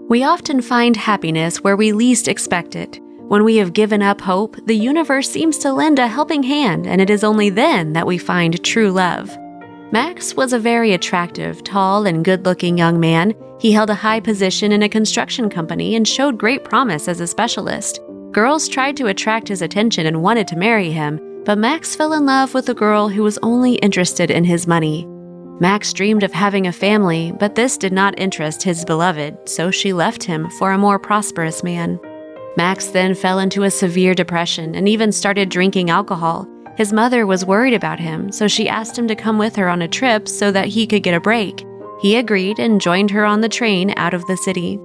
We often find happiness where we least expect it. When we have given up hope, the universe seems to lend a helping hand, and it is only then that we find true love. Max was a very attractive, tall, and good-looking young man. He held a high position in a construction company and showed great promise as a specialist. Girls tried to attract his attention and wanted to marry him, but Max fell in love with a girl who was only interested in his money. Max dreamed of having a family, but this did not interest his beloved, so she left him for a more prosperous man. Max then fell into a severe depression and even started drinking alcohol. His mother was worried about him, so she asked him to come with her on a trip so that he could get a break. He agreed and joined her on the train out of the city.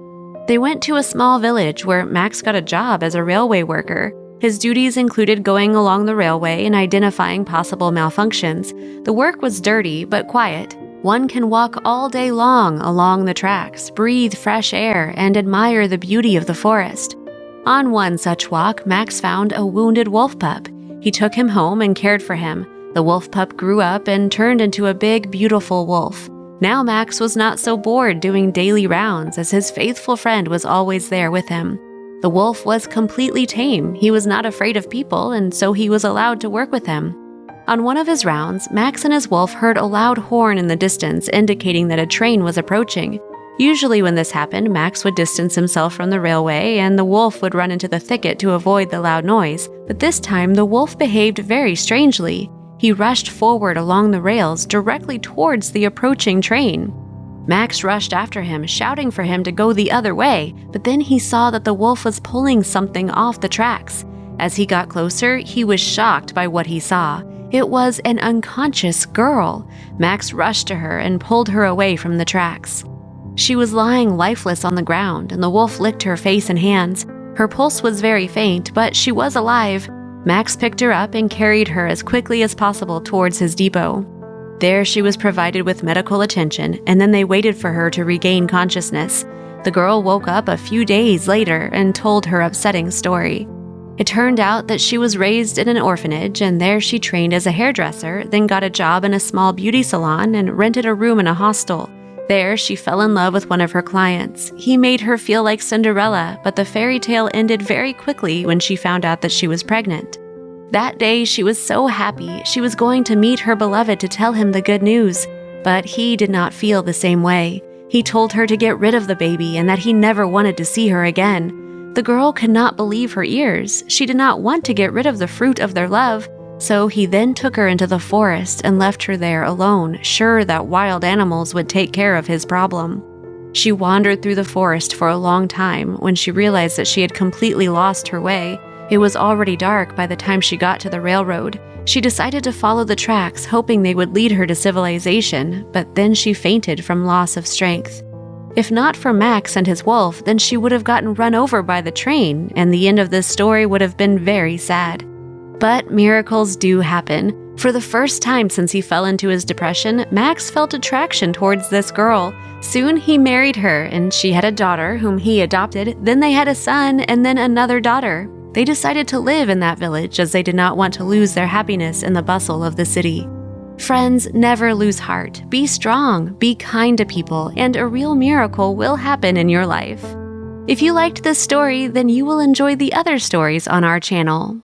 They went to a small village where Max got a job as a railway worker. His duties included going along the railway and identifying possible malfunctions. The work was dirty but quiet. One can walk all day long along the tracks, breathe fresh air, and admire the beauty of the forest. On one such walk, Max found a wounded wolf pup. He took him home and cared for him. The wolf pup grew up and turned into a big, beautiful wolf. Now Max was not so bored doing daily rounds, as his faithful friend was always there with him. The wolf was completely tame. He was not afraid of people, and so he was allowed to work with him. On one of his rounds, Max and his wolf heard a loud horn in the distance, indicating that a train was approaching. Usually when this happened, Max would distance himself from the railway, and the wolf would run into the thicket to avoid the loud noise. But this time, the wolf behaved very strangely. He rushed forward along the rails directly towards the approaching train. Max rushed after him, shouting for him to go the other way, but then he saw that the wolf was pulling something off the tracks. As he got closer, he was shocked by what he saw. It was an unconscious girl. Max rushed to her and pulled her away from the tracks. She was lying lifeless on the ground, and the wolf licked her face and hands. Her pulse was very faint, but she was alive. Max picked her up and carried her as quickly as possible towards his depot. There she was provided with medical attention, and then they waited for her to regain consciousness. The girl woke up a few days later and told her upsetting story. It turned out that she was raised in an orphanage, and there she trained as a hairdresser, then got a job in a small beauty salon and rented a room in a hostel. There she fell in love with one of her clients. He made her feel like Cinderella, but the fairy tale ended very quickly when she found out that she was pregnant. That day, she was so happy. She was going to meet her beloved to tell him the good news, but he did not feel the same way. He told her to get rid of the baby and that he never wanted to see her again. The girl could not believe her ears. She did not want to get rid of the fruit of their love, so he then took her into the forest and left her there alone, sure that wild animals would take care of his problem. She wandered through the forest for a long time when she realized that she had completely lost her way. It was already dark by the time she got to the railroad. She decided to follow the tracks, hoping they would lead her to civilization, but then she fainted from loss of strength. If not for Max and his wolf, then she would have gotten run over by the train, and the end of this story would have been very sad. But miracles do happen. For the first time since he fell into his depression, Max felt attraction towards this girl. Soon he married her, and she had a daughter whom he adopted. Then they had a son, and then another daughter. They decided to live in that village as they did not want to lose their happiness in the bustle of the city. Friends, never lose heart. Be strong, be kind to people, and a real miracle will happen in your life. If you liked this story, then you will enjoy the other stories on our channel.